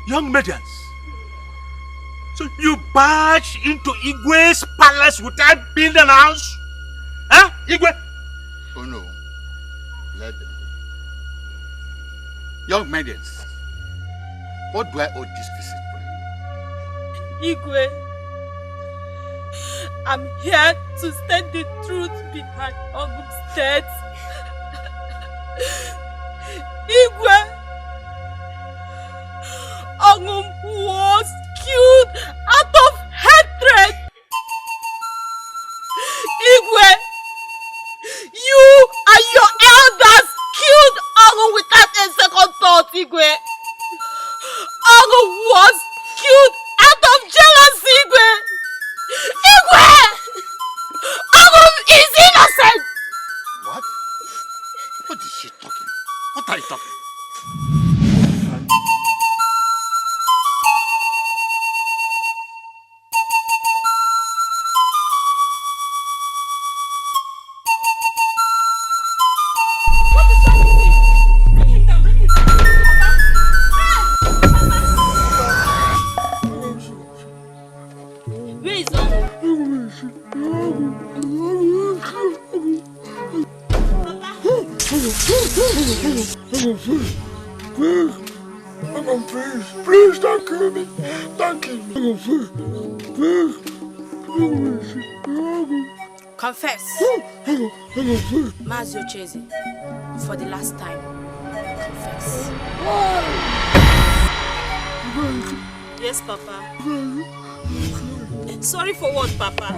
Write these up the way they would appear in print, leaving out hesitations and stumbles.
Young maidens. So you barge into Igwe's palace without being announced? Huh, Igwe? Oh no. Let them. Young maidens, what do I owe this visit for? Igwe, I'm here to state the truth behind Ogum's death. Igwe, Ogum was killed out of hatred. Igwe, you and your elders killed Ogum without a second thought, Igwe. Ogum was killed out of jealousy, Igwe. Igwe! Ogum is innocent! What? What is she talking? What are you talking? Please don't kill me. Don't kill me. Please. Confess. Mazio Cheze, for the last time. Confess. Yes, Papa. Sorry for what, Papa?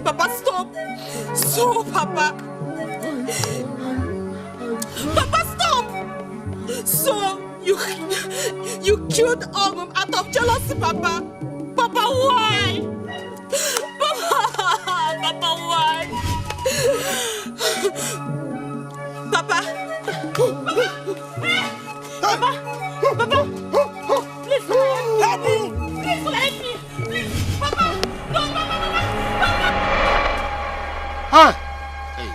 Papa, stop! Stop, Papa! Papa, stop! So, you killed Ogum out of jealousy, Papa? Papa, why? Papa, why? Papa! Papa! Please let me! Please let me! Please! Papa! No, Papa! Huh? Hey,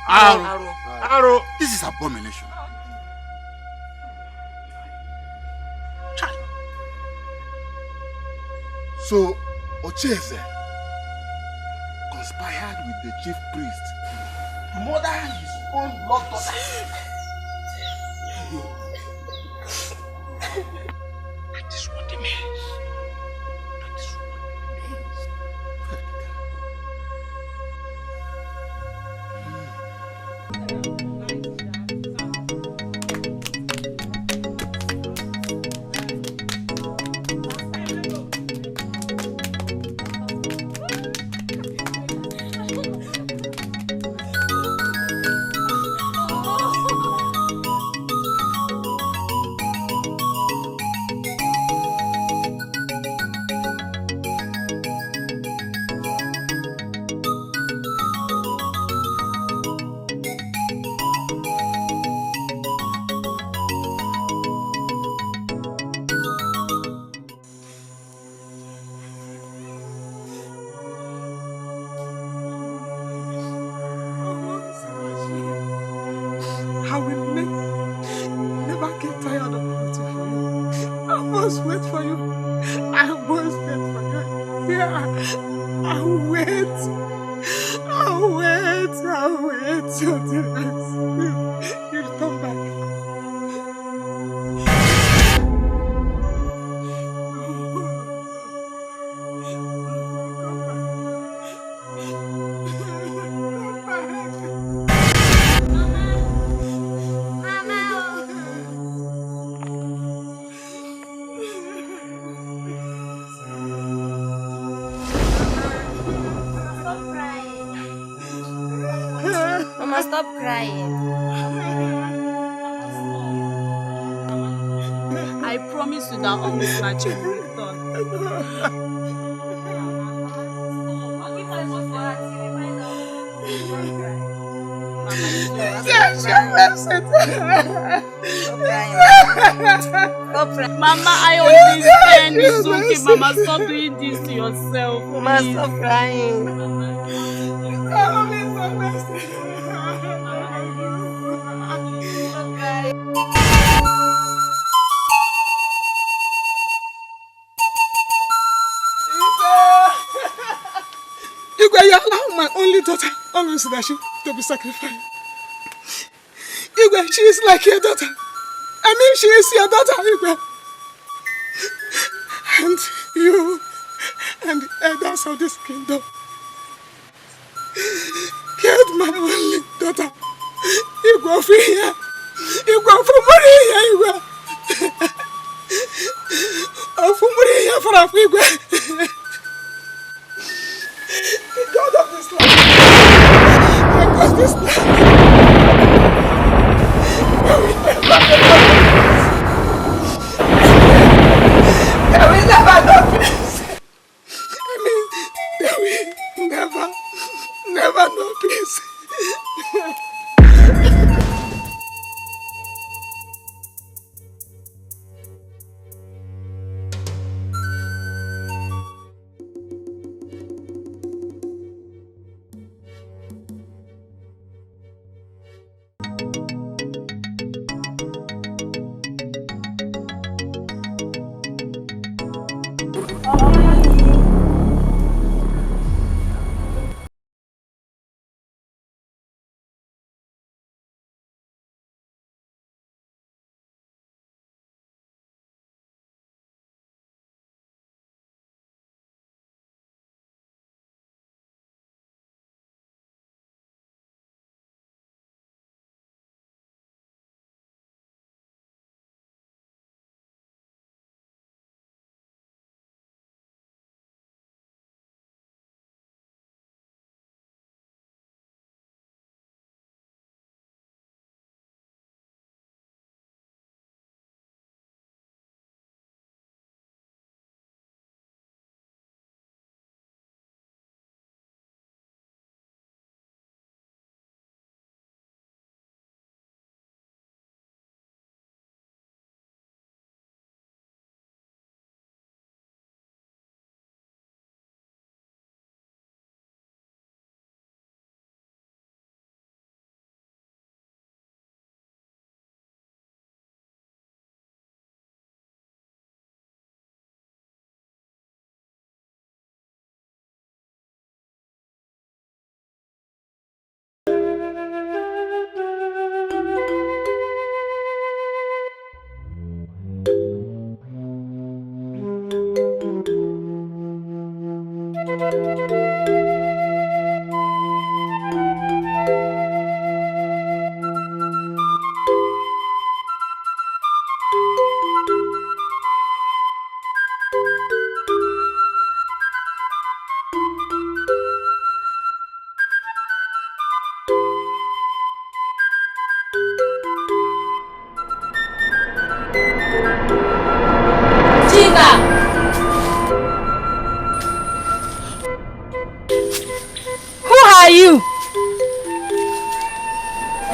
Aro. This is abomination. So, Ocheze conspired with the chief priest to murder his own blood daughter. That is what it means. That is what it means. Stop crying. I promise you that all this magic will return. Mama, Stop crying. Mama, I understand. It's okay, Mama. Stop doing this to yourself. Mama, stop crying. Igwe, you allow my only daughter, always Sinachi, to be sacrificed. Igwe, she is like your daughter. I mean, she is your daughter, Igwe. And you and the elders of this kingdom killed my only daughter. Igwe, for here. Igwe, for money here, Igwe. For money here, for Igwe. The God of this land, the God of this land, there will never know peace. I mean, there will never know peace.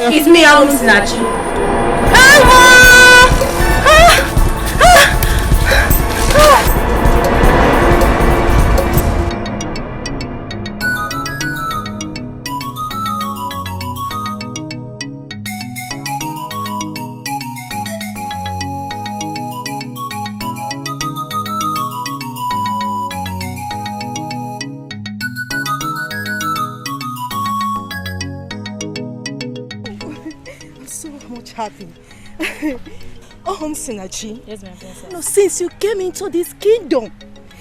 It's me, I'm Sinachi. Happy. Sinachi. Yes, my princess. No, since you came into this kingdom,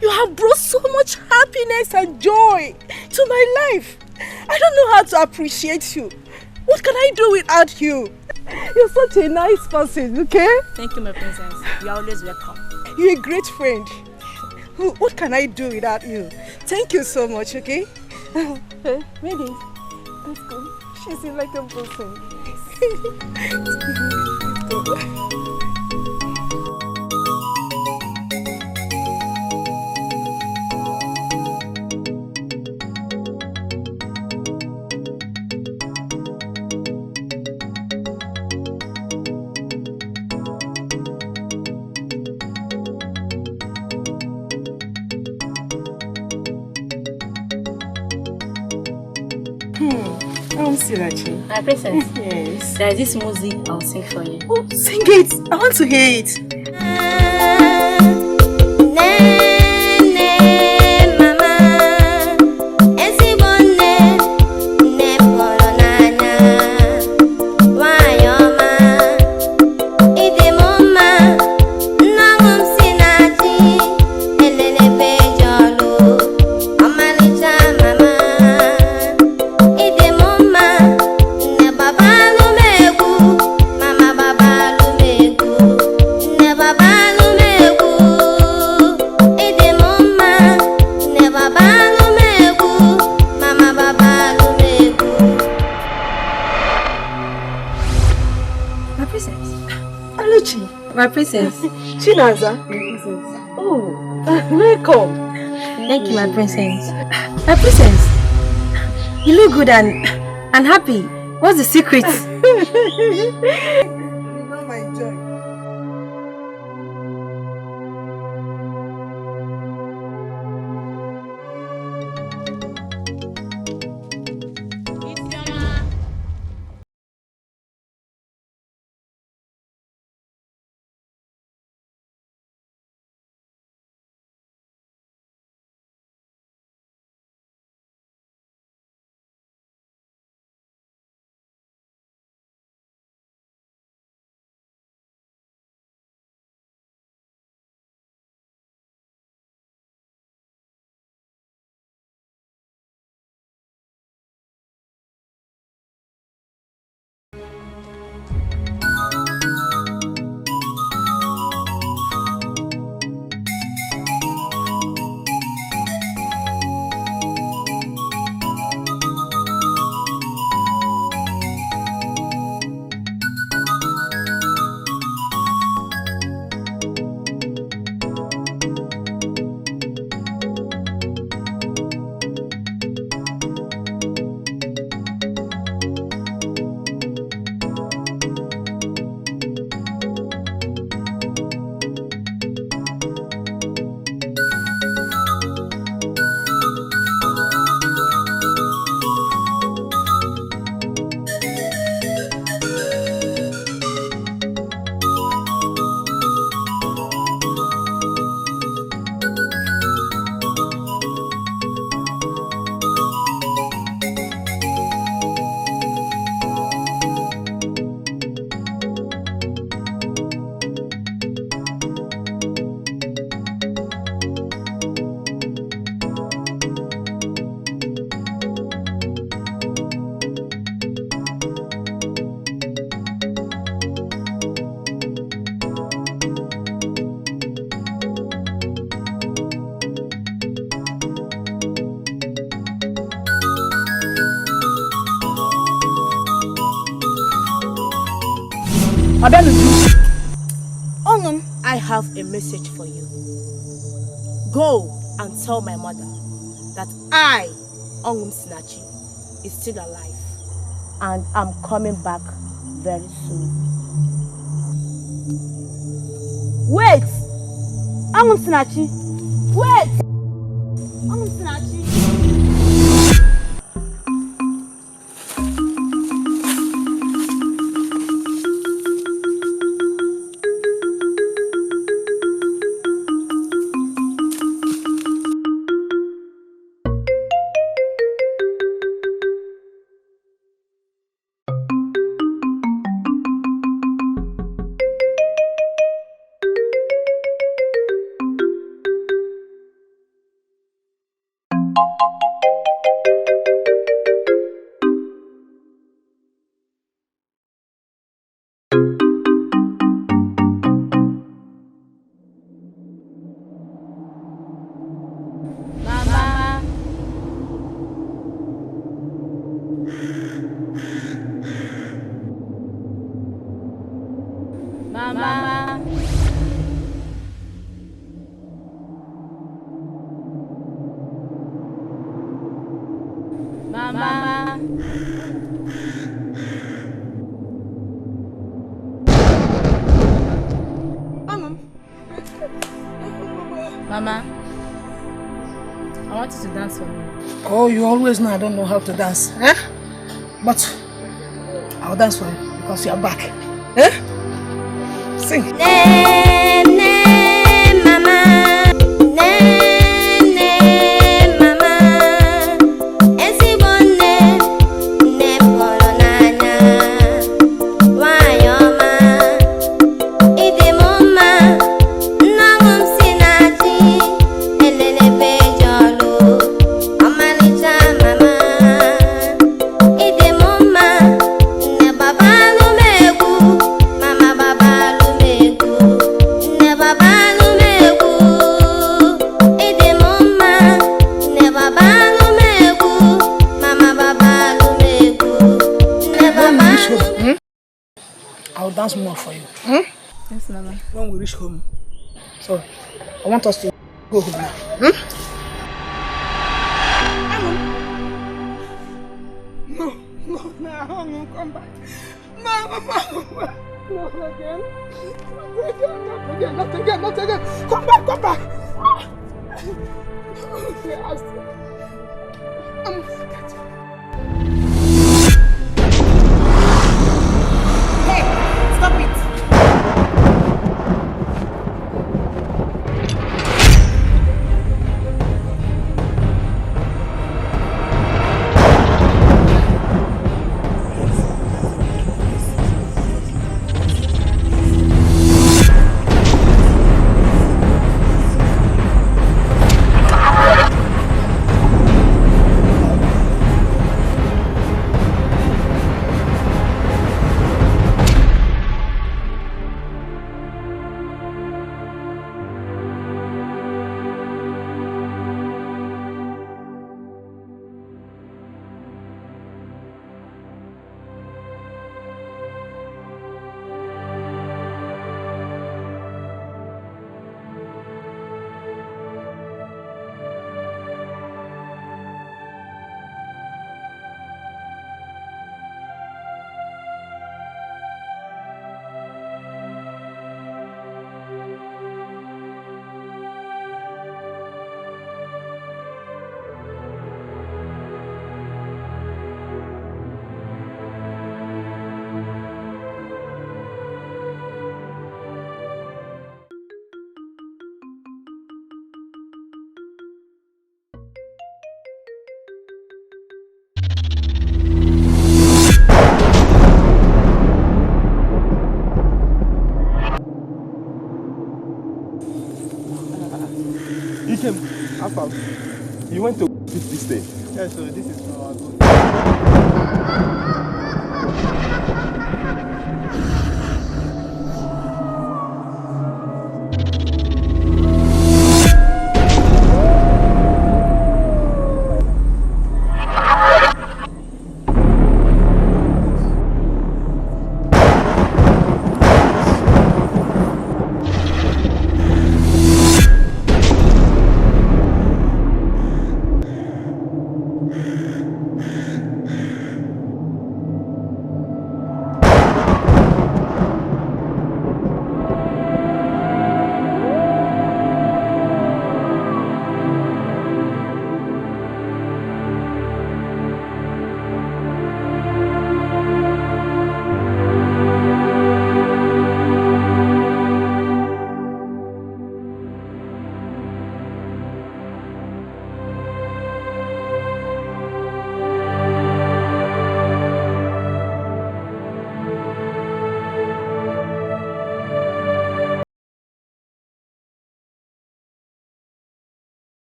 you have brought so much happiness and joy to my life. I don't know how to appreciate you. What can I do without you? You're such a nice person, okay? Thank you, my princess. You are always welcome. You're a great friend. What can I do without you? Thank you so much, okay? Maybe. Let's go. She's like a person. Sirachi. My princess. Yes. There is this music I'll sing for you. Oh, sing it. I want to hear it. My princess. Chinaza. Oh, welcome. Thank you, my princess. My princess, you look good and happy. What's the secret? You know my joy. I have a message for you. Go and tell my mother that I, Ongum Sinachi, is still alive and I'm coming back very soon. Wait! Ongum Sinachi! Wait! Ongum Sinachi! dance for me. Oh, you always know I don't know how to dance, eh? But I'll dance for you because you're back, eh? Sing. I'll dance more for you. Hmm? Yes, Mama. When we reach home. So, I want us to go home now. Hmm? No, come back. No, again. Not again. Come back. Stop it! You went to this day? Yeah, so this is our good.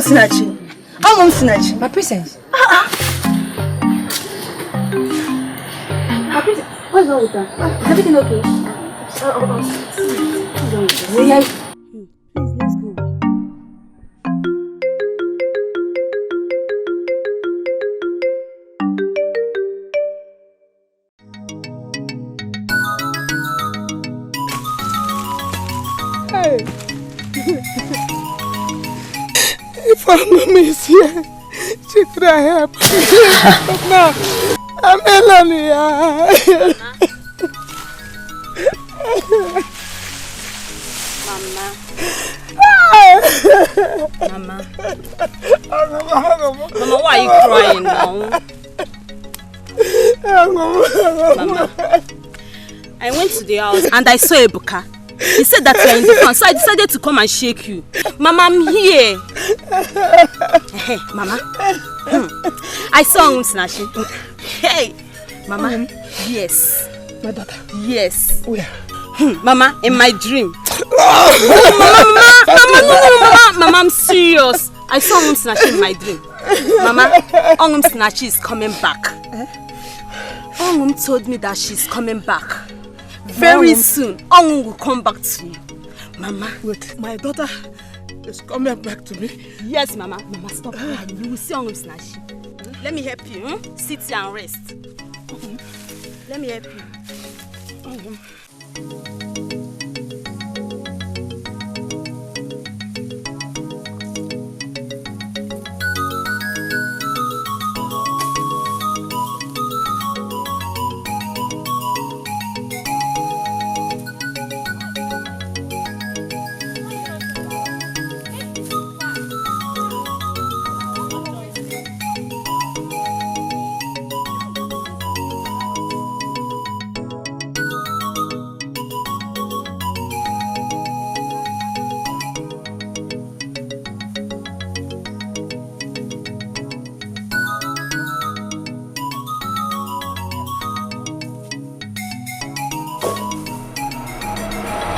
Sinachi. My princess. My princess. What's wrong with her? Is everything okay? Please, let's go. Hey. If our mommy is here, she could have helped. But now, Mama, why are you crying now? Mama, I went to the house and I saw Ebuka. He said that you are in the front, so I decided to come and shake you. Mama, I'm here. Hey, Mama. I saw Snashi. Hey, Mama. Yes. My daughter. Yes. Where? Mama, in my dream. Mama, I'm serious. I saw Snashi in my dream. Mama, Snashi is coming back. Told me that she's coming back. Very soon, will come back to you. Mama. Wait, my daughter is coming back to me? Yes, Mama. Mama, stop crying. You will see Snashi. Let me help you. Sit here and rest. Let me help you.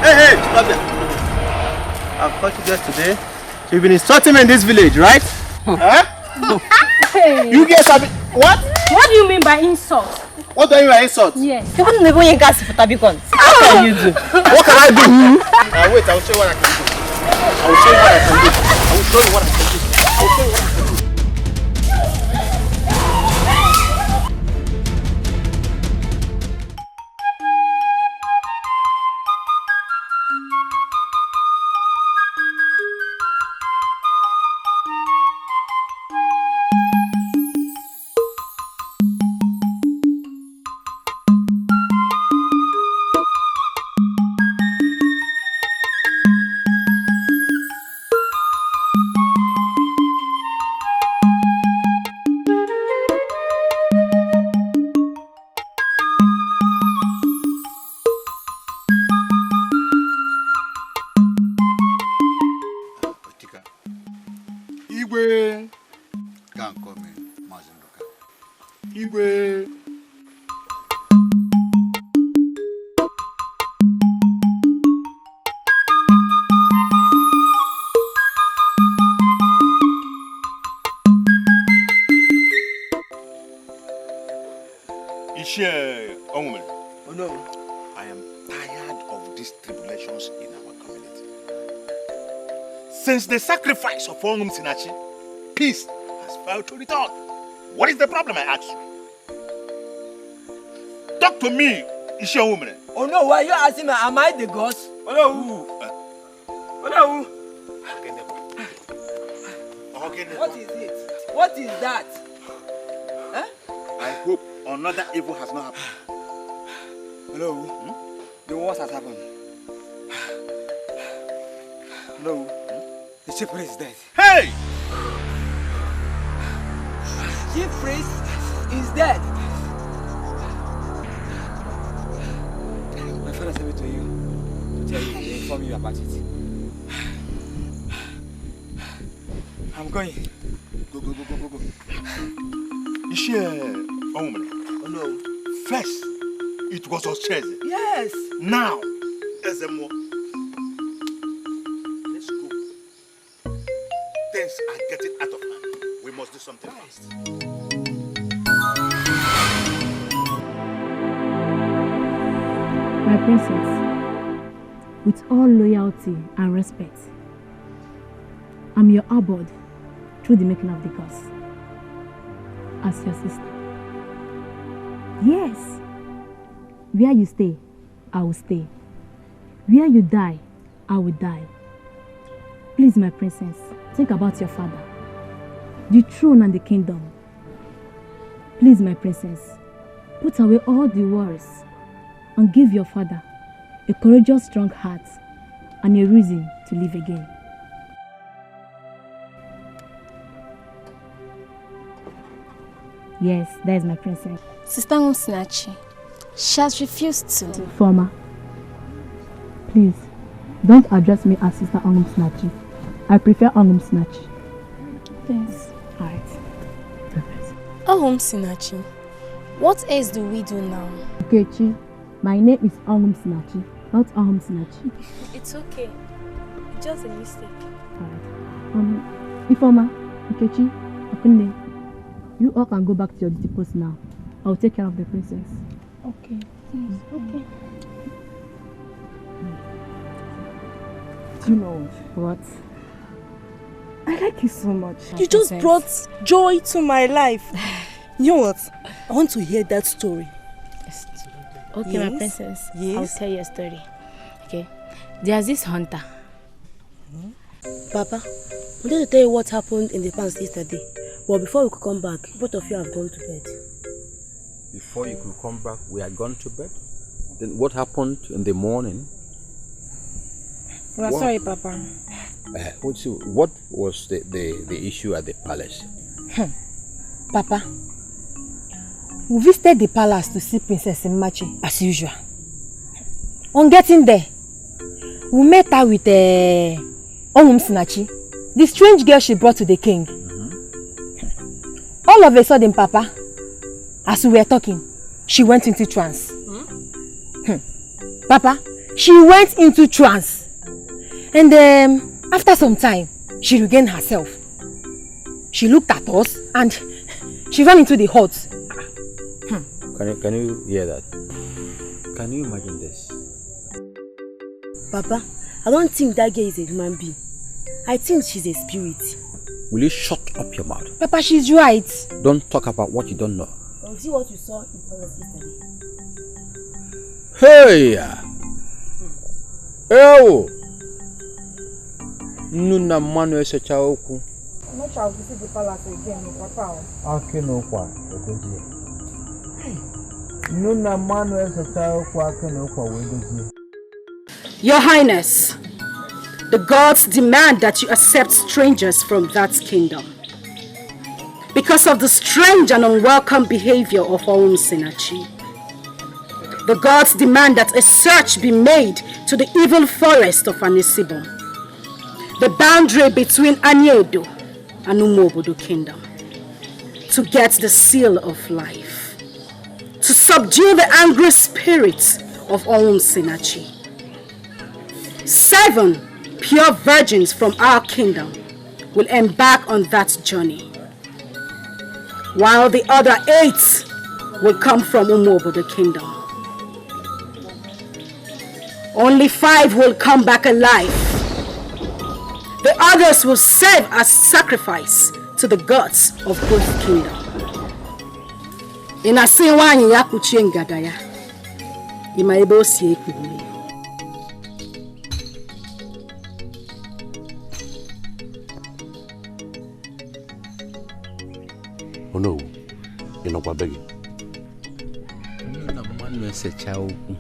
Hey, stop there. I've caught you just today. So you've been insulting me in this village, right? Huh? Hey. You guys have been... What? What do you mean by insult? What do you mean by insult? Yes. You couldn't even get gas for Tabicon. What can you do? What can I do? Wait, I'll show you what I can do. I will show you what I can do. I will show you what I can do. I will show you what I can do. Igwe. Can't call me Mazindoka. Igwe. Oh no. I am tired of these tribulations in our community. Since the sacrifice of Ongum Sinachi, peace has failed to return. What is the problem, I ask you? Talk to me, Ishe woman. Oh no, why are you asking me? Am I the ghost? Oh no. Oh no. What is it? What is that? Huh? I hope another evil has not happened. Hello? The worst has happened. No. The chief priest is dead. Hey! Chief priest is dead. My father sent me to you to tell you, to inform you about it. I'm going. Go. Is she a woman? Oh no. First, it was us chasing. Yes. Now, there's a more. Let's go. Things are getting out of hand. We must do something fast. My princess, with all loyalty and respect, I'm your abode through the making of the gods. As your sister. Yes. Where you stay, I will stay. Where you die, I will die. Please, my princess, think about your father, the throne and the kingdom. Please, my princess, Put away all the worries and give your father a courageous, strong heart and a reason to live again. Yes, that is my princess. Sister Snatchy, she has refused to. Former, please, don't address me as Sister Snatchy. I prefer Snatchy. Thanks. Alright. Snatchy, what else do we do now? Nkechi, my name is Snatchy, not Snatchy. It's okay. It's just a mistake. Alright. Ifoma, Nkechi, Akunde, you all can go back to your duty post now. I'll take care of the princess. Okay. Thanks. Okay. You know What? I like you so much. Oh, You just thanks. brought joy to my life. You know what? I want to hear that story. Okay, Yes. my princess. Yes. I'll tell you a story. Okay. There's this hunter. Papa, I wanted to tell you what happened in the past yesterday. But before we could come back, both of you have gone to bed. Before you could come back, we had gone to bed? Then what happened in the morning? We are sorry, Papa. What was the issue at the palace? Papa, we visited the palace to see Princess Imachi as usual. On getting there, we met her with Snatchy, the strange girl she brought to the king. All of a sudden, Papa, as we were talking, she went into trance. Papa, she went into trance. And after some time, she regained herself. She looked at us and she ran into the hut. Can you hear that? Can you imagine this? Papa, I don't think that girl is a human being. I think she's a spirit. Will you shut up your mouth? Papa, she's right. Don't talk about what you don't know. I'll see what you saw in palace yesterday. Hey! Oh! Nuna manu esecha okwu. I'm not sure I'll visit the palace again, Papa. Akinokwa edozie. Nuna manu esecha okwu akinokwa wedozie. Your Highness, the gods demand that you accept strangers from that kingdom. Because of the strange and unwelcome behavior of Snatchy. The gods demand that a search be made to the evil forest of Anisibom, the boundary between Ini Edo and Umobodo kingdom, to get the seal of life, to subdue the angry spirits of Snatchy. 7 pure virgins from our kingdom will embark on that journey, while the other 8 will come from Umobodo kingdom. Only 5 will come back alive. The others will serve as sacrifice to the gods of both kingdoms. Inasiwanyi ya kuchenga ya. Imaibo siye kubuli. Oh no, you're not begging. Nuna manu esecha okwu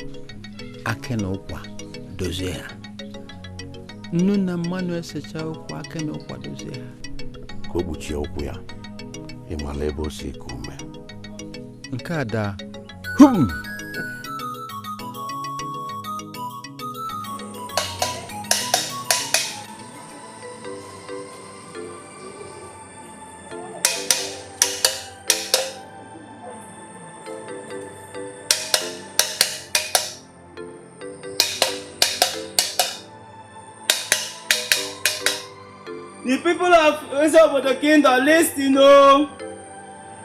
akinokwa dozie. Nuna manu esecha okwu akinokwa dozie. Ka o gbuchie okwu ya, ịmala ebe o si eku ume. Nke a daa. The people of Umobodo kingdom, listen, oh.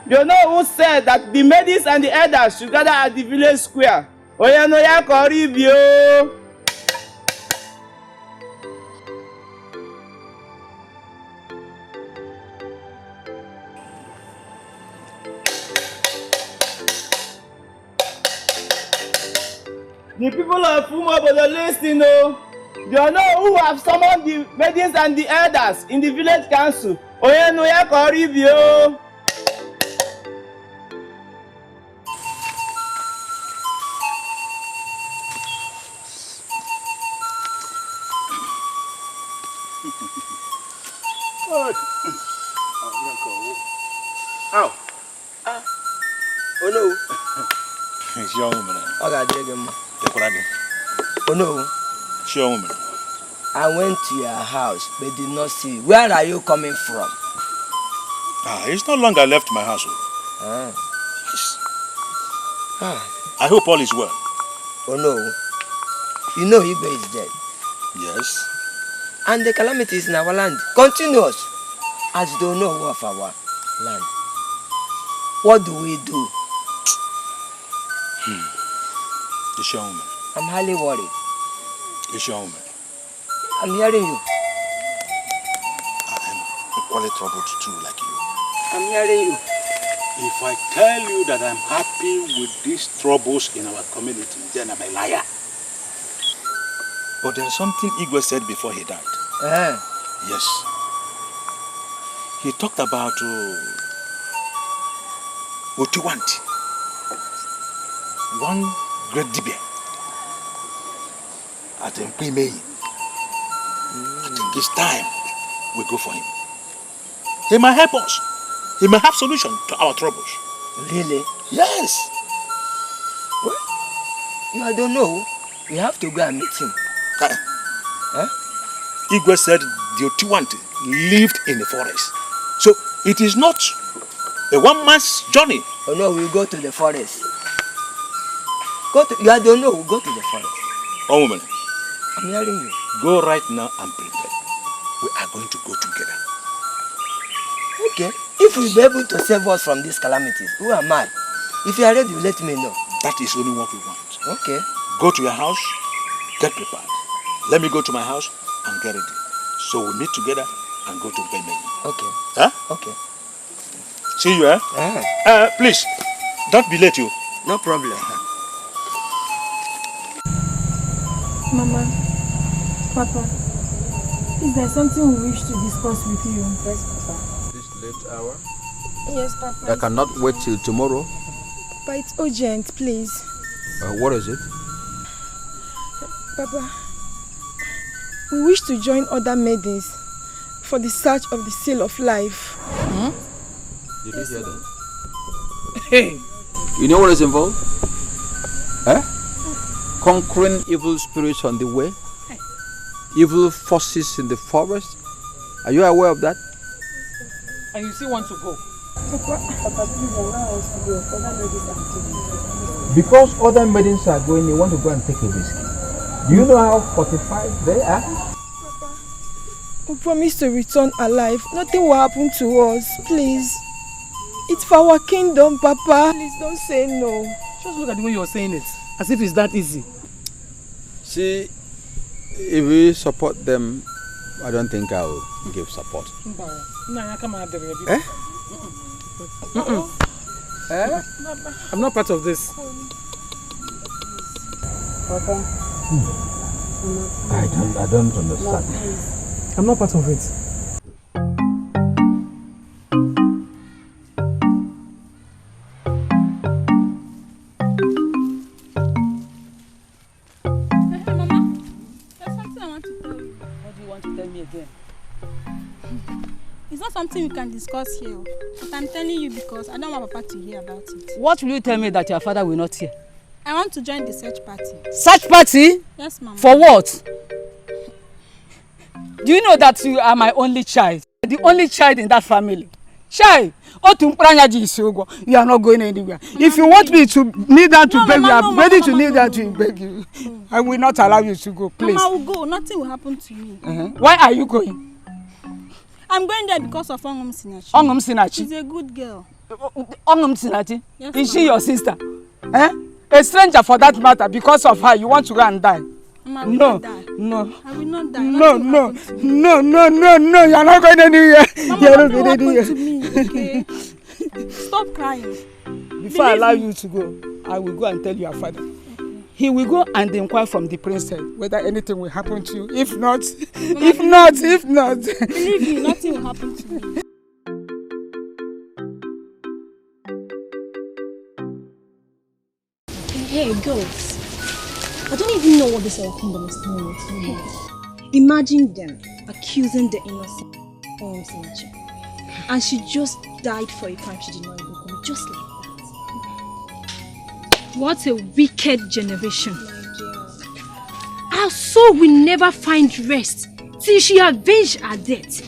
You know who said that the maidens and the elders should gather at the village square? Oya no ya koribio. The people of Umobodo, listen, oh. You know who have summoned the maidens and the elders in the village council? Oya no ya koribio. How? Oh no. It's your woman. I got him. Oh no. It's your woman. I went to your house but did not see you. Where are you coming from? It's not long I left my house. Yes. I hope all is well. Oh no. You know Igbo is dead. Yes. And the calamity is in our land. Continuous. As you don't know of our land. What do we do? It's your woman. I'm highly worried. It's your woman. I'm hearing you. I'm equally troubled too, like you. I'm hearing you. If I tell you that I'm happy with these troubles in our community, then I'm a liar. But there's something Igwe said before he died. Yes. He talked about Otiwanti. One great dibia. At Mpimei. I think it's time we go for him. He might help us. He may have solution to our troubles. Really? Yes. Well, I don't know. We have to go and meet him. Igwe said the Otiwanti lived in the forest. So it is not a one-man's journey. Oh no, we'll go to the forest. I don't know, we'll go to the forest. Oh woman. I'm hearing you. Go right now and prepare. We are going to go together. Okay. If we'll be able to save us from these calamities, who am I? If you are ready, let me know. That is only what we want. Okay. Go to your house, get prepared. Let me go to my house and get ready. So we'll meet together and go to Bemeni. Okay. Huh? Okay. See you, please, don't be late, you. No problem. Mama, Papa, is there something we wish to discuss with you? Yes, Papa. This late hour? Yes, Papa. I cannot wait till tomorrow. But it's urgent, please. What is it? Papa, we wish to join other maidens for the search of the seal of life. Did you hear that? Hey! You know what is involved? Conquering evil spirits on the way, evil forces in the forest. Are you aware of that? And you still want to go? Papa, please allow us to go. Other maidens are going. Because other maidens are going, you want to go and take a risk. Do you know how fortified they are? Papa, we promise to return alive. Nothing will happen to us, please. It's for our kingdom, Papa. Please don't say no. Just look at the way you're saying it, as if it's that easy. See, if we support them, I don't think I will give support. I'm not part of this. Papa. I don't understand. I'm not part of it. It's not something we can discuss here, but I'm telling you because I don't want Papa to hear about it. What will you tell me that your father will not hear? I want to join the search party. Search party? Yes, Mama. For what? Do you know that you are my only child? The only child in that family. Child, you are not going anywhere. Mama, if you want me to kneel down to beg you, I'm ready to kneel down to beg you. I will not allow you to go, please. Mama, I will go. Nothing will happen to me. Why are you going? I'm going there because of Ongum Sinachi. Ongum Sinachi? She's a good girl. Ongum Sinachi? Yes, is she your sister? A stranger for that matter, because of her, you want to go and die? Mama, I will not die. No. I will not die. No, you're not going anywhere. Mama, you're not going anywhere. To me, okay? Stop crying. Before I allow you to go, I will go and tell your father. He will go and inquire from the princess whether anything will happen to you. If not, Mama, if not. Believe me, nothing will happen to me. Hey, girls. I don't even know what this our kingdom is doing with you. Imagine them accusing the innocent. And she just died for a crime she did not even commit, just like that. What a wicked generation. Our soul will never find rest till she avenge her death.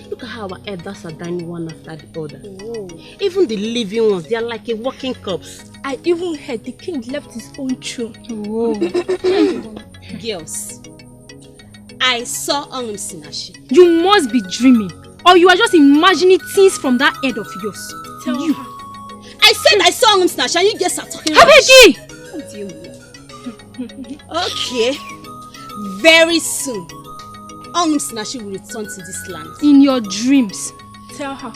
Look at how our elders are dying one after the other. Oh. Even the living ones, they are like a walking corpse. I even heard the king left his own throne. Whoa. Girls, I saw Sinachi. You must be dreaming, or you are just imagining things from that head of yours. Tell you. I said I saw Sinachi and you just are talking Habegi! Okay. Very soon, Sinachi will return to this land. In your dreams. Tell her.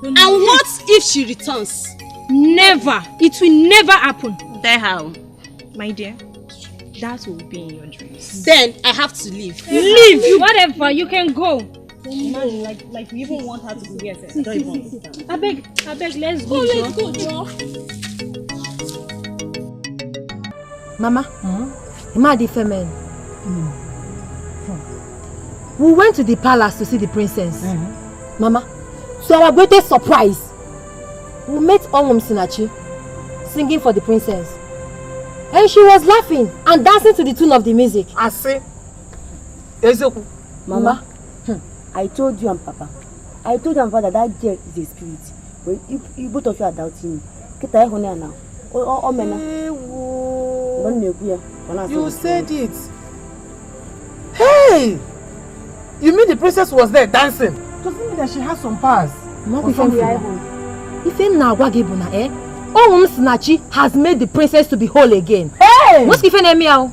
And what if she returns? Never. It will never happen. Then how? My dear, that will be in your dreams. Then I have to leave. Leave! You whatever, you can go. Imagine, like we even want her to be here. I don't even understand. I beg, let's go. Let's go, Joe. Mama, Imadi Femen. We went to the palace to see the princess. Mama, to our greatest surprise, we met Sinachi singing for the princess. And she was laughing and dancing to the tune of the music. I say, Mama, I told you and Papa, I told you and Father that girl is a spirit. But you both of you are doubting me. Get her now. Oh, mena. You said it. Hey! You mean the princess was there dancing? Doesn't mean that she has some powers. Sinachi has made the princess to be whole again. Hey! What's giving me out?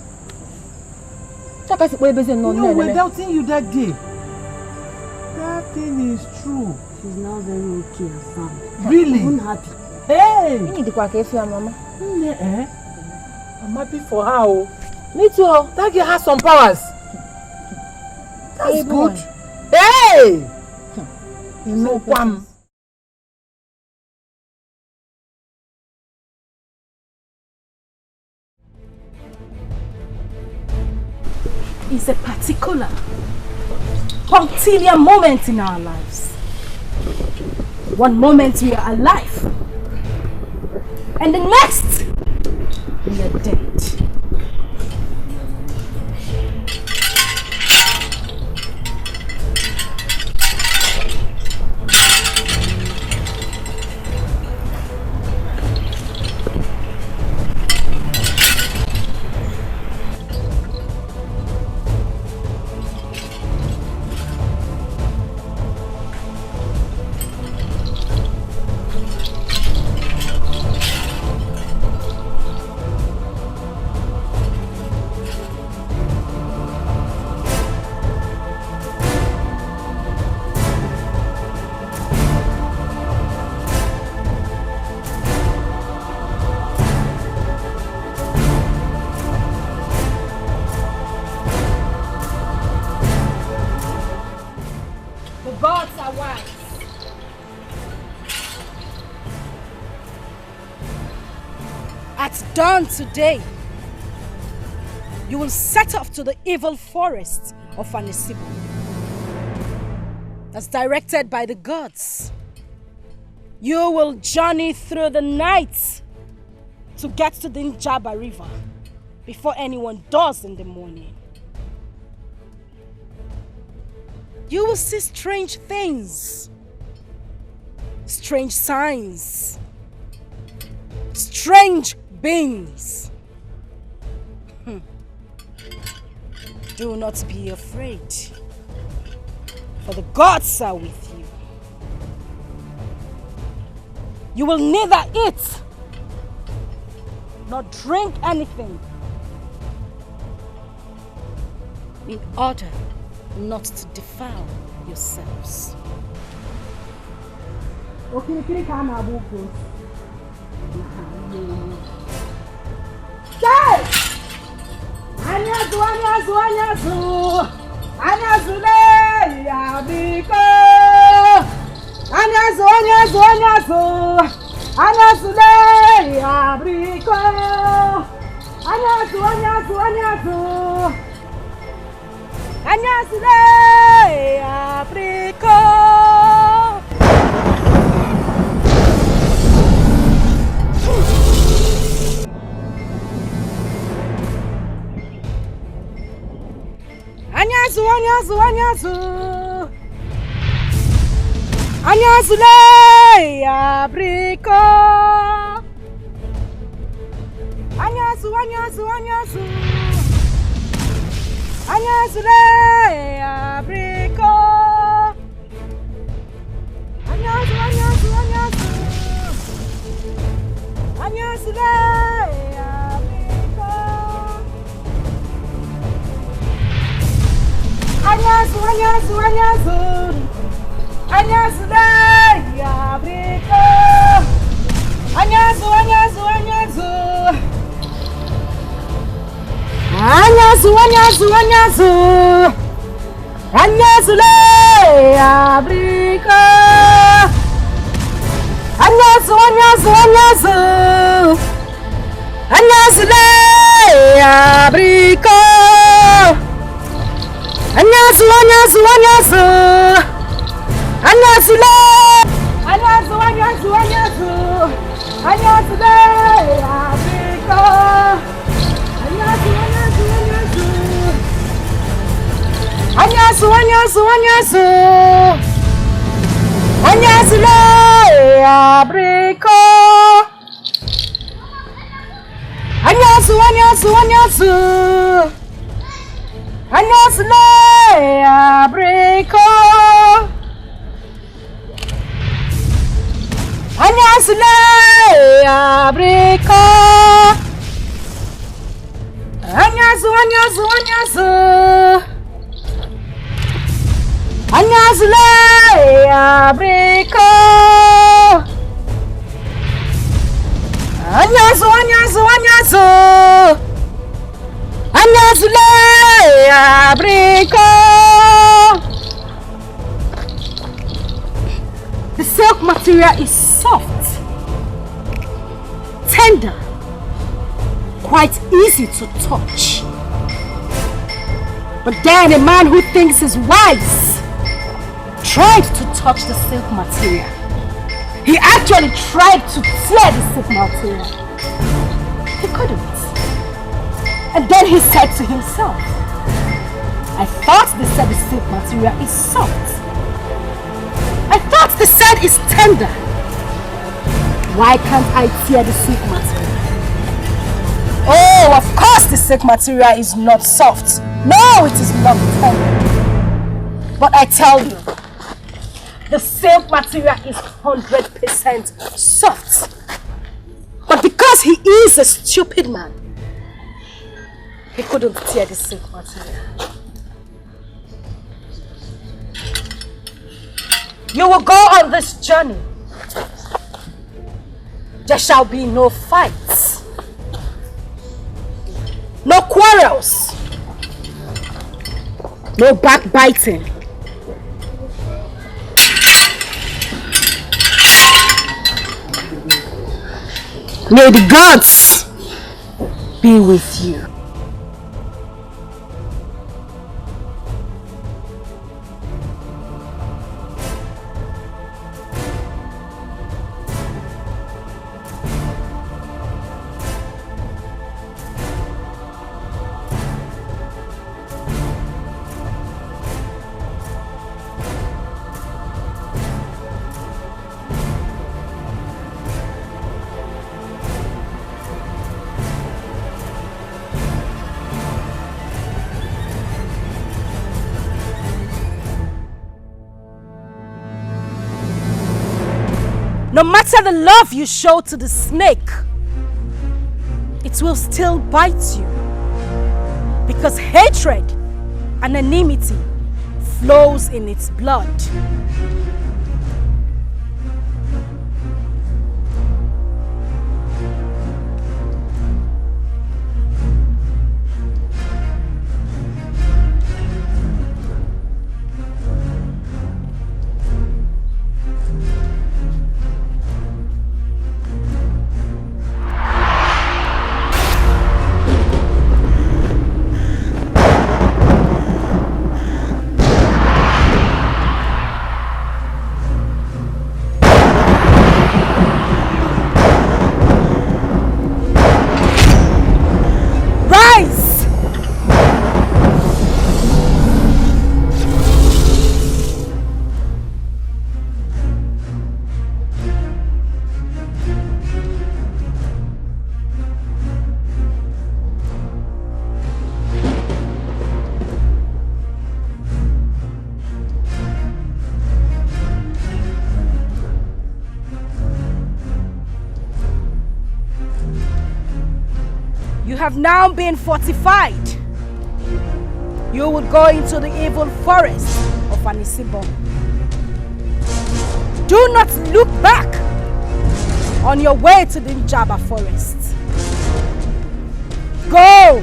No, we're doubting you that day. That thing is true. She's now very okay and sound. Really? I'm happy. Hey! Mama. I'm happy for her. Me too. That girl has some powers. That's hey, good. Hey! You know, Kwam. Is a particular punctiliar moment in our lives. One moment we are alive, and the next we are dead. Dawn today, you will set off to the evil forest of Anisibo, as directed by the gods. You will journey through the night to get to the Njaba River before anyone does in the morning. You will see strange things, strange signs, strange beings. Do not be afraid, for the gods are with you. You will neither eat nor drink anything in order not to defile yourselves. Say! Anyazu, anyazu, anyazu, anyazu le yabiko. Anyazu, anyazu, anyazu, anyazu le yabiko. Anyazu, anyazu, anyazu, anyazu le yabiko. Anyazu, anyazu, anyazu. Anyazu le abriko. Anyazu, anyazu, anyazu. Anyazu le abriko. Anyazu, anyazu, anyazu. Anyazu le abriko. Anyazu, anyazu, anyazu. Anyazu le abriko. Anyazu, anyazu, anyazu. Anyazu, anyazu, anyazu. Anyazu le abriko. Anyazu, anyazu, anyazu. Anyazu le abriko. Anyazu, anyazu, anyazu. Anyazu le. Anyazu, anyazu, anyazu. Anyazu le abriko. Anyazu, anyazu, anyazu. Anyazu, anyazu, anyazu. Anyazu le abriko. Anyazu, anyazu, anyazu. Anyazu le abriko. Anyazu le abriko. Anyazu, anyazu, anyazu. Anyazu le abriko. Anyazu, anyazu, anyazu. Anyazu le abriko. The silk material is soft, tender, quite easy to touch. But then a man who thinks he's wise tried to touch the silk material. He actually tried to tear the silk material. He couldn't. And then he said to himself, I thought they said the silk material is soft. I thought they said it's tender. Why can't I tear the silk material? Oh, of course the silk material is not soft. No, it is not tender. But I tell you, the silk material is 100% soft. But because he is a stupid man, he couldn't tear the silk material. You will go on this journey. There shall be no fights, no quarrels, no backbiting. May the gods be with you. No matter the love you show to the snake, it will still bite you. Because hatred and enmity flows in its blood. have now been fortified. You will go into the evil forest of Anisibo. Do not look back on your way to the Njaba forest. Go!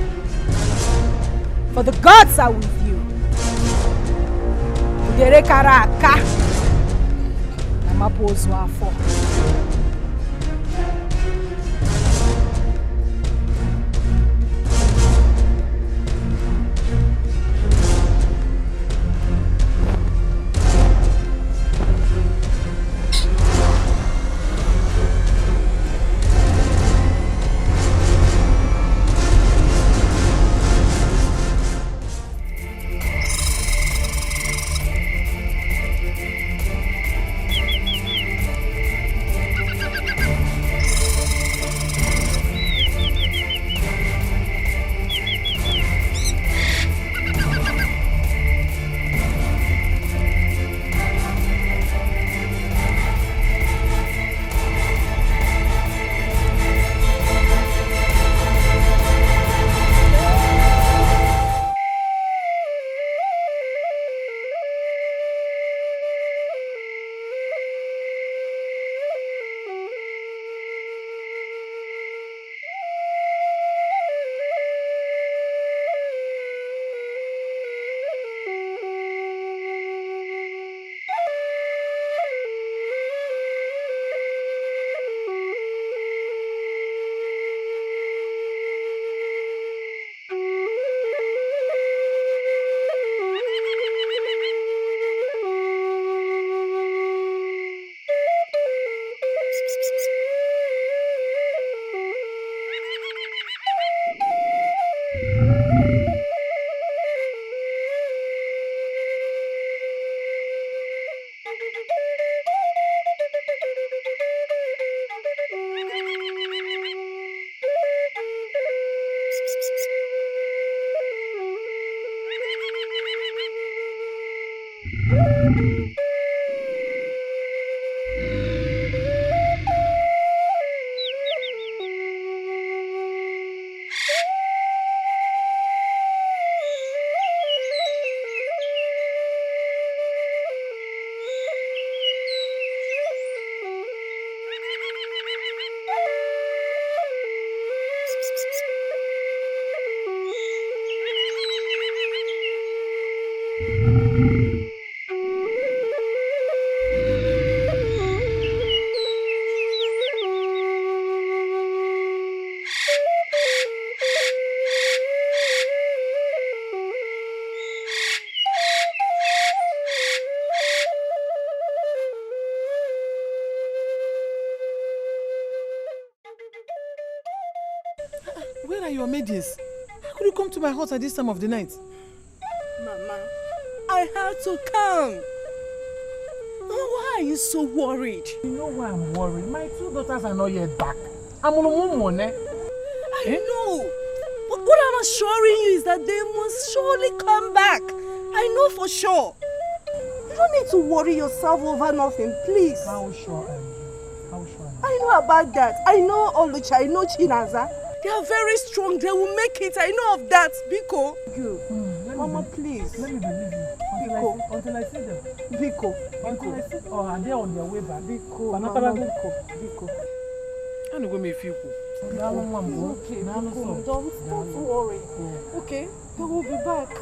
For the gods are with you. Udere karaka. Namapozu afọ. Where are your maidens? How could you come to my house at this time of the night? Mama, I had to come. Why are you so worried? You know why I'm worried? My two daughters are not yet back. I'm on a I know. But what I'm assuring you is that they must surely come back. I know for sure. You don't need to worry yourself over nothing, please. How sure are you? How sure are you? I know about that. I know Olucha, I know Chinaza. They are very strong. They will make it. I know of that. Biko. Good. Mama, please. Let me believe you. Until I see them. Biko. Until I see or are they on their way back? Biko. Mama, Biko. I don't go me feel. Okay, Biko. Don't worry. Okay, they will be back.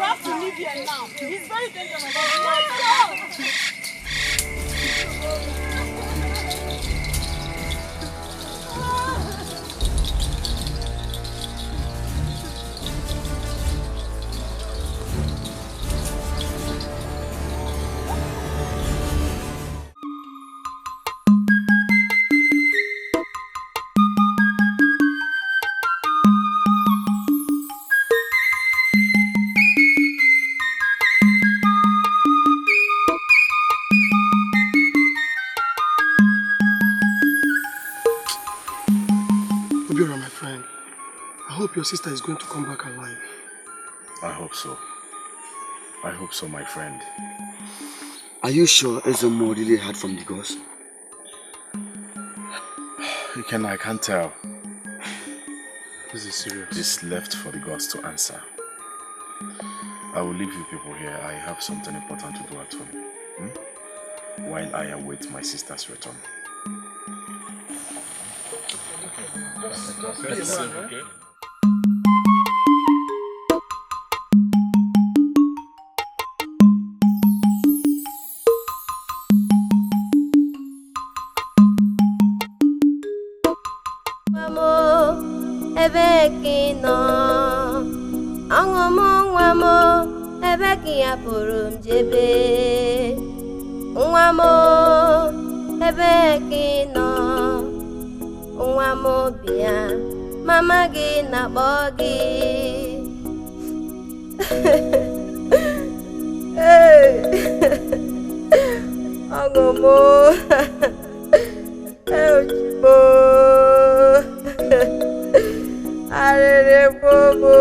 have to leave here now. It's very dangerous. Let's go. Obiora, my friend, I hope your sister is going to come back alive. I hope so. I hope so, my friend. Are you sure Ezomo really heard from the ghost? I can't tell. This is serious. It's left for the gods to answer. I will leave you people here. I have something important to do at home. While I await my sister's return. Okay. Mama gi na bogi. Hey, Angomo, Elchibo, Arere Bobo.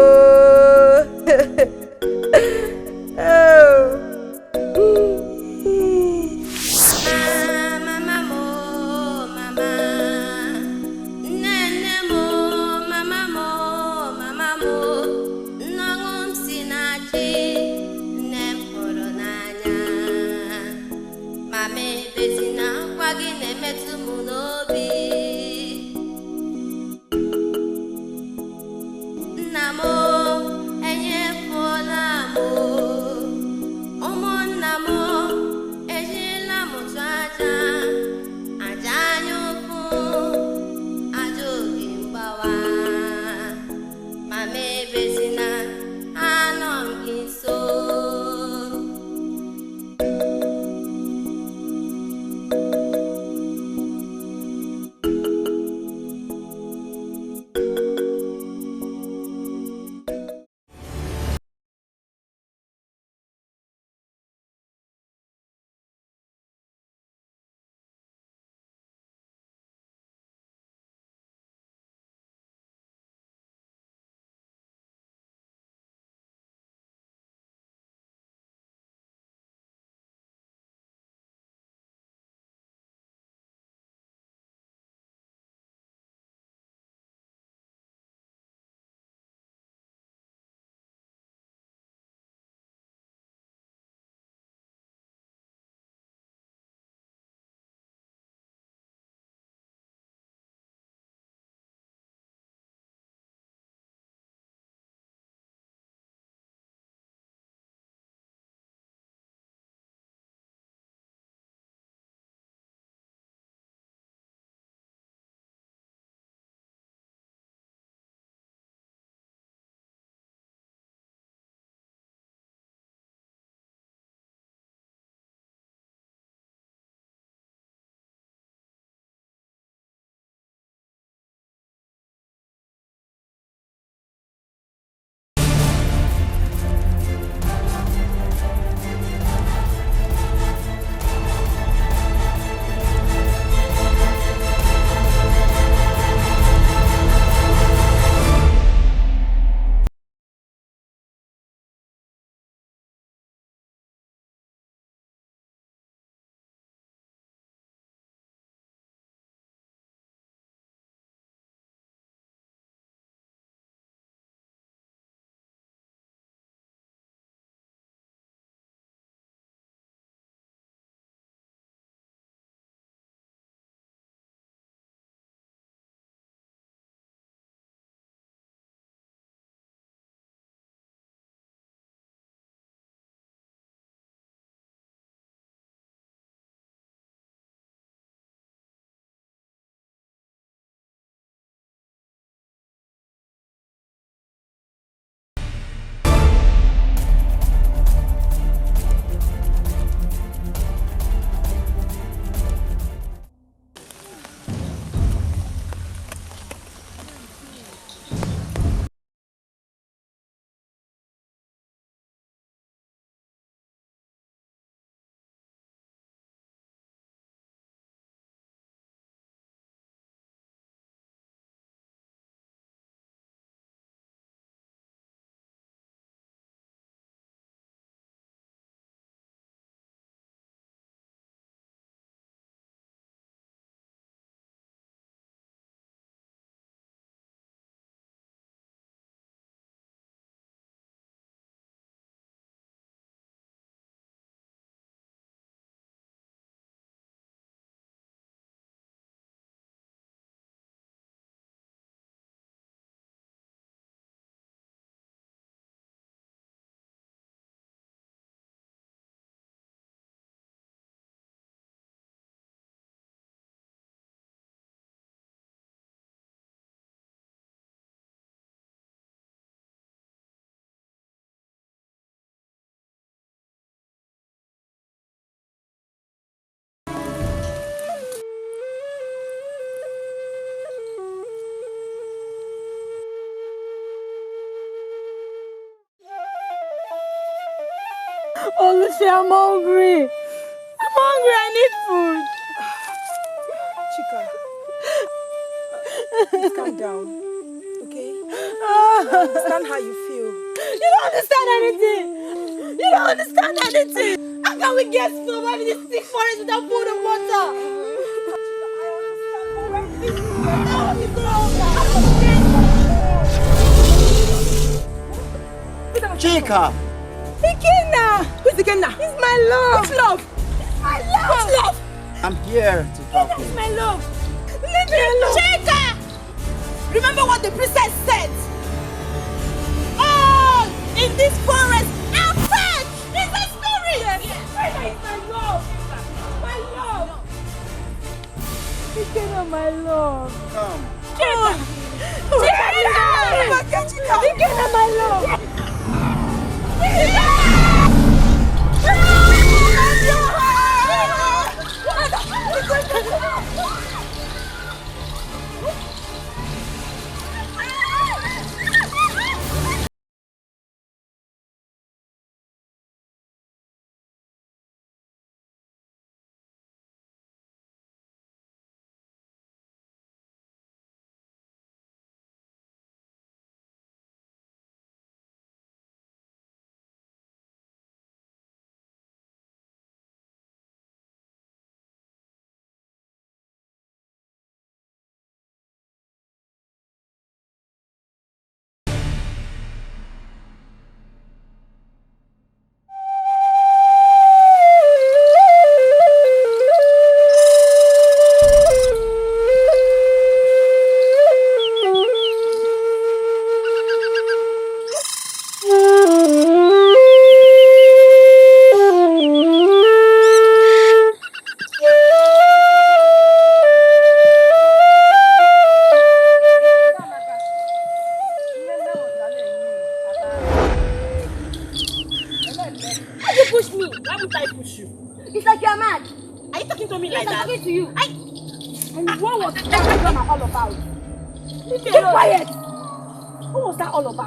Oh, Lucy, I'm hungry. I'm hungry. I need food. Chika, please calm down, okay? I understand how you feel. You don't understand anything. You don't understand anything. How can we get survive in this thick forest without food and water? Chika! Ikenna! Who's Ikenna? It's my love! Which love? It's my love! Which love? I'm here to help It's you. my love! Leave me alone! Chika! Remember what the princess said? All in this forest are fed! It's a spirit! Yes. Chika is my love! My love! Ikenna, my love! Come. Chika! Chika! Ikenna, my love!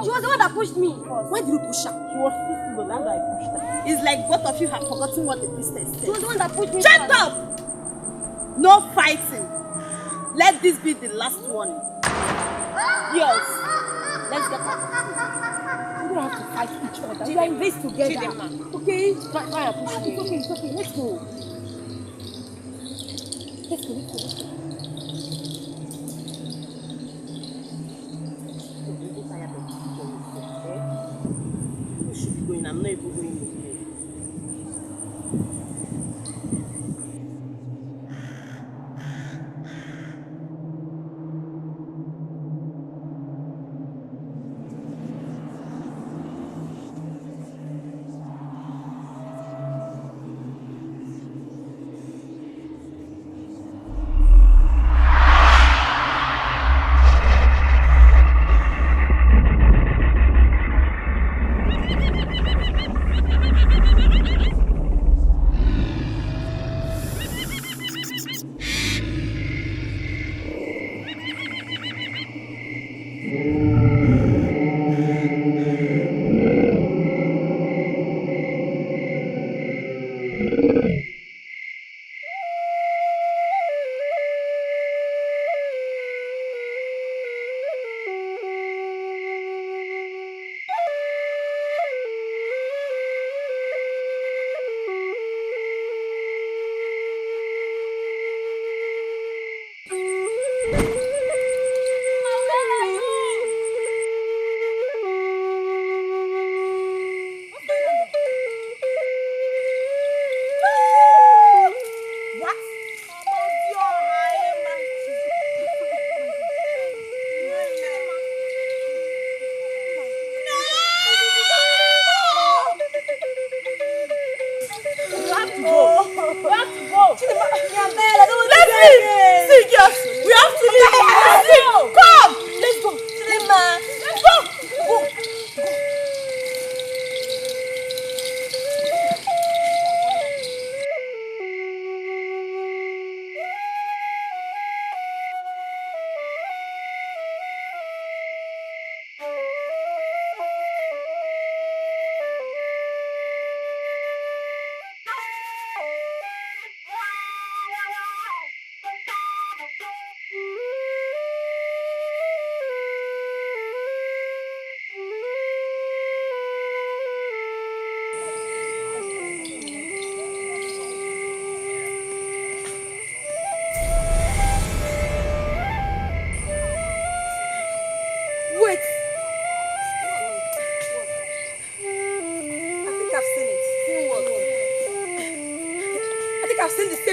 She was the one that pushed me. Why did you push her? She was too slow, that's why I pushed her. It's like both of you have forgotten what the priestess said. She was the one that pushed me. Shut up! No fighting. Let this be the last one. Yours. Let's get out. We don't have to fight each other. We are in this together. Okay? Try and push me. It's okay. Let's go. Let's go. I'm not even going with you.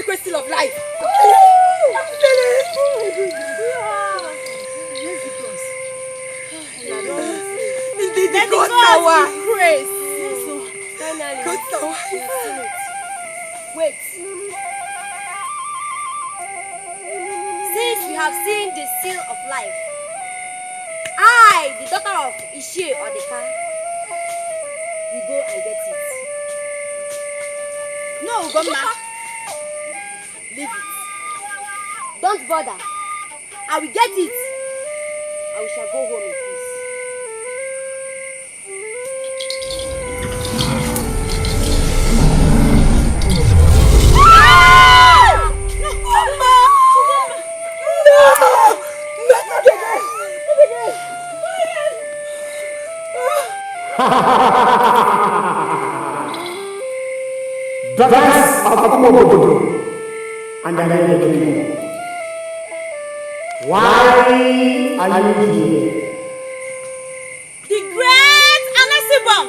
Igwe seal of life. Indeed, the God power. Grace. Finally. God power. Wait. Since we have seen the seal of life, I, the daughter of Ishie Odeka, will go and get it. No, Ugomma. Leave it. Don't bother. I will get it. And we shall go home in peace. That's Akumobodo and the Nigerian. Why are you here? The great Anasibon,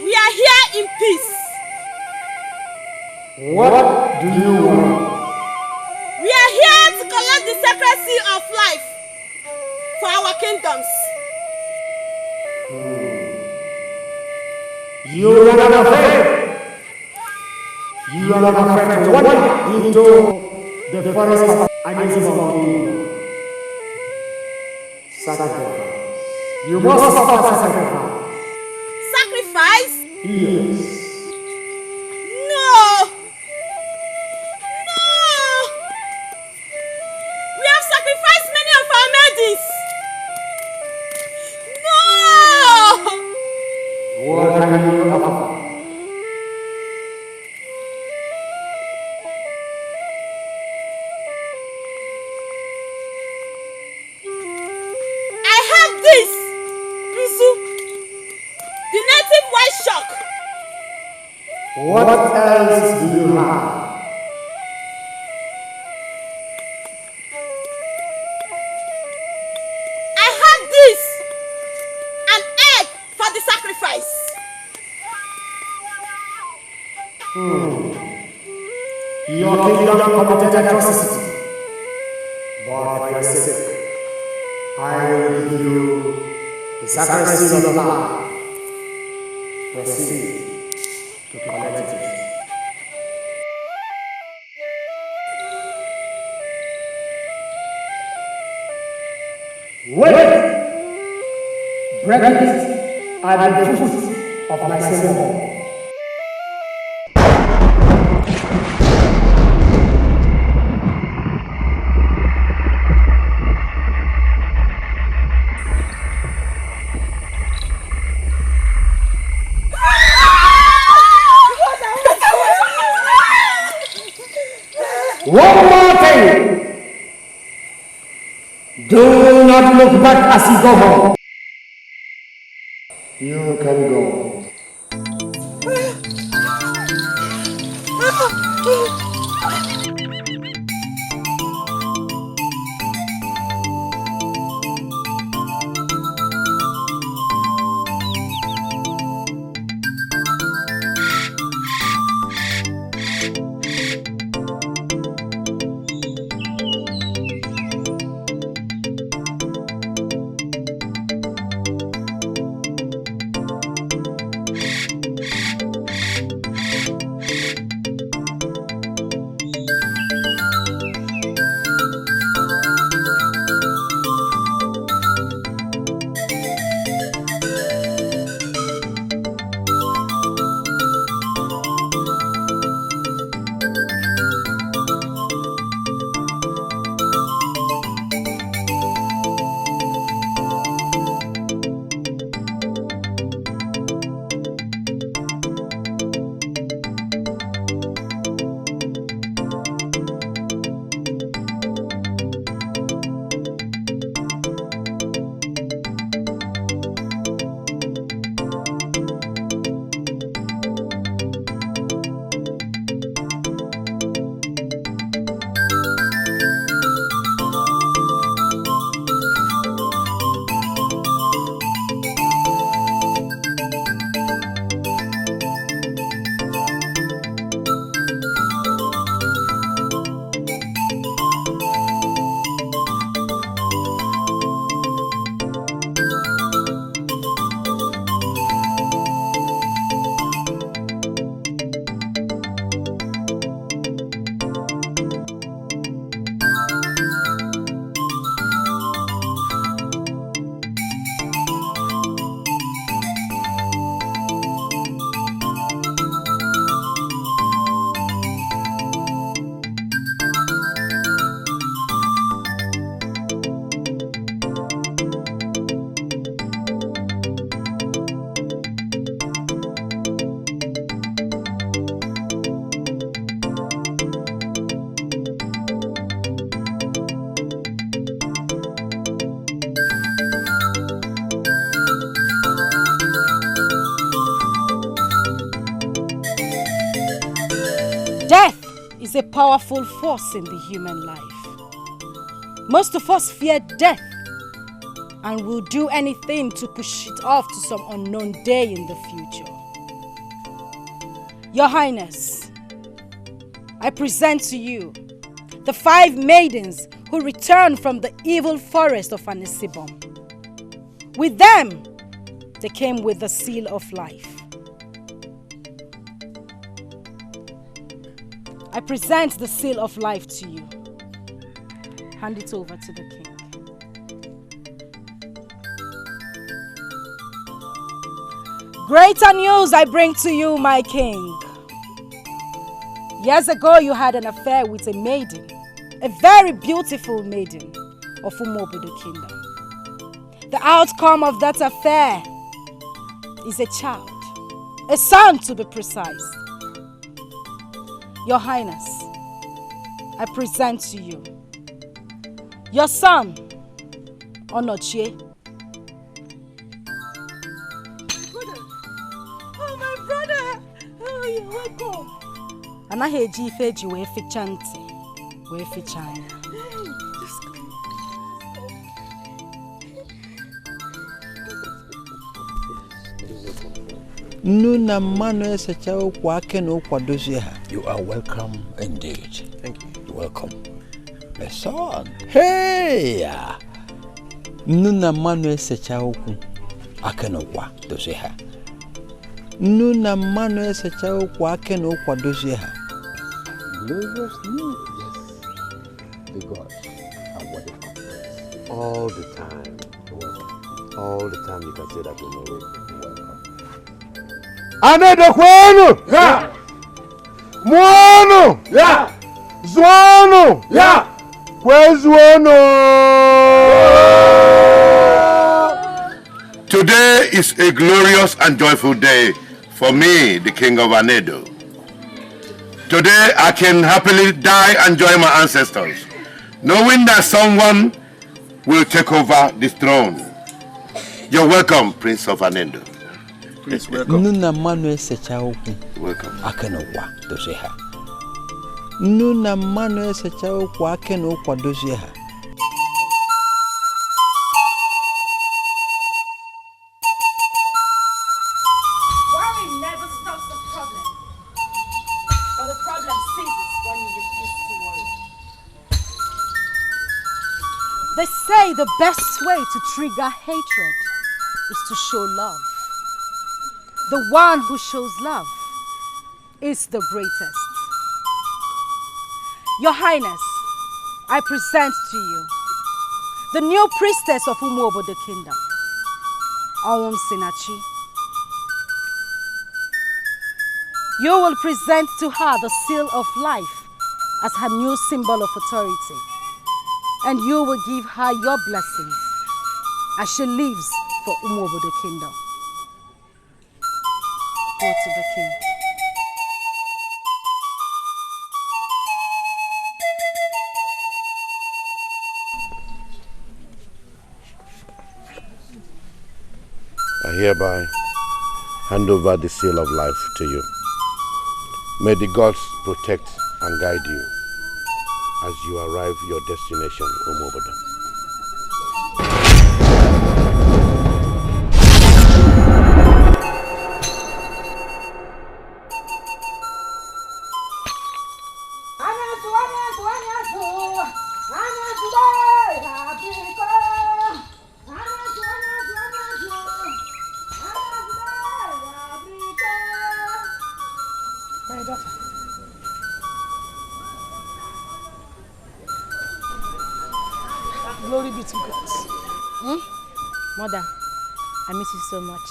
we are here in peace. What do you want? We are here to collect the sacred seal of life for our kingdoms. You are not afraid. You are not afraid to wander into the forest of Anasibon. Sacrifice. You must offer sacrifice. Sacrifice? Yes. No! No! We have sacrificed many of our maidens. No! What can you offer? I have this, Nsu, the native white shark. What else do you have? I have this, an egg for the sacrifice. Your kingdom committed atrocity. But for your sake, I will give you the sacred seal of life. Proceed to collect it. Wait! Break it at the foot of my symbol. One more thing. Do not look back as you go home. You can go. is a powerful force in the human life. Most of us fear death and will do anything to push it off to some unknown day in the future. Your Highness, I present to you the 5 maidens who returned from the evil forest of Anisibom. With them, they came with the seal of life. I present the seal of life to you. Hand it over to the king. Greater news I bring to you, my king. Years ago, you had an affair with a maiden, a very beautiful maiden of Umobodo Kingdom. The outcome of that affair is a child, a son to be precise. Your Highness, I present to you your son, Onochie. Oh, my brother! Oh, you're welcome. Anaghị eji ife eji wee ficha ntị, wee ficha anya. Just come. Nuna mano esecha okwu ake na okwadozie ha. You are welcome indeed. Thank you. You're welcome. My son. Hey! Nuna mano esecha okwu ake na okwadozie ha. Nuna mano esecha okwu ake na okwadozie ha. Glorious news. Yes. The gods are what they complain. All the time. All the time you can say that you know it. Anedo kwenu! Yeah! Mwanu! Yeah! Zwanu! Yeah! Kwezuonu! Today is a glorious and joyful day for me, the king of Anedo. Today I can happily die and join my ancestors, knowing that someone will take over this throne. You're welcome, Prince of Anedo. Please, welcome. Nuna mano esecha okwu. Welcome. Ake na okwadozie ha. Nuna mano esecha okwu ake na okwadozie ha. Worry never stops the problem, but the problem ceases when you refuse to worry. They say the best way to trigger hatred is to show love. The one who shows love is the greatest. Your Highness, I present to you the new priestess of Umobodo Kingdom, Awum Sinachi. You will present to her the seal of life as her new symbol of authority, and you will give her your blessings as she lives for Umobodo Kingdom. Go to the king. I hereby hand over the seal of life to you. May the gods protect and guide you as you arrive your destination, Umobodo. My daughter. Glory be to God. Mother, I miss you so much.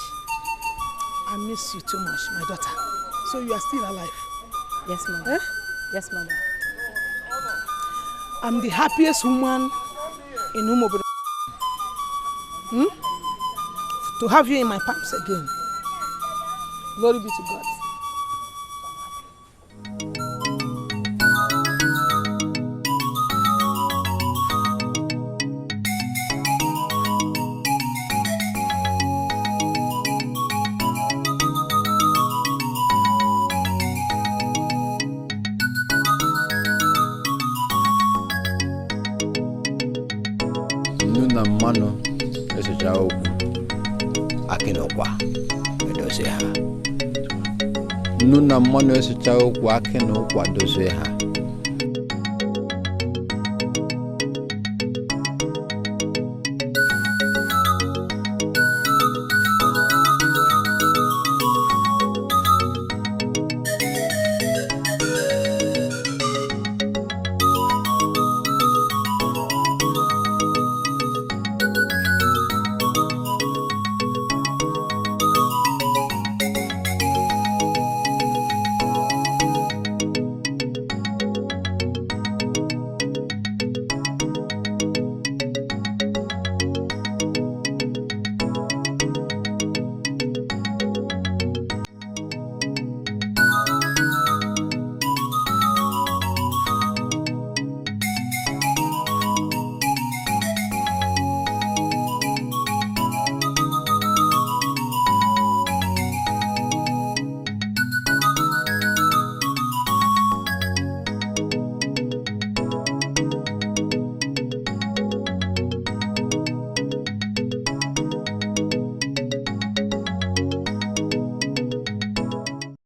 I miss you too much, my daughter. So you are still alive? Yes, Mother. Yes, Mother. I'm the happiest woman in Umobodo. To have you in my palms again. Glory be to God. Nuna mano esecha okwu akinokwa edozie ha. Nuna mano esecha okwu akinokwa dozie ha.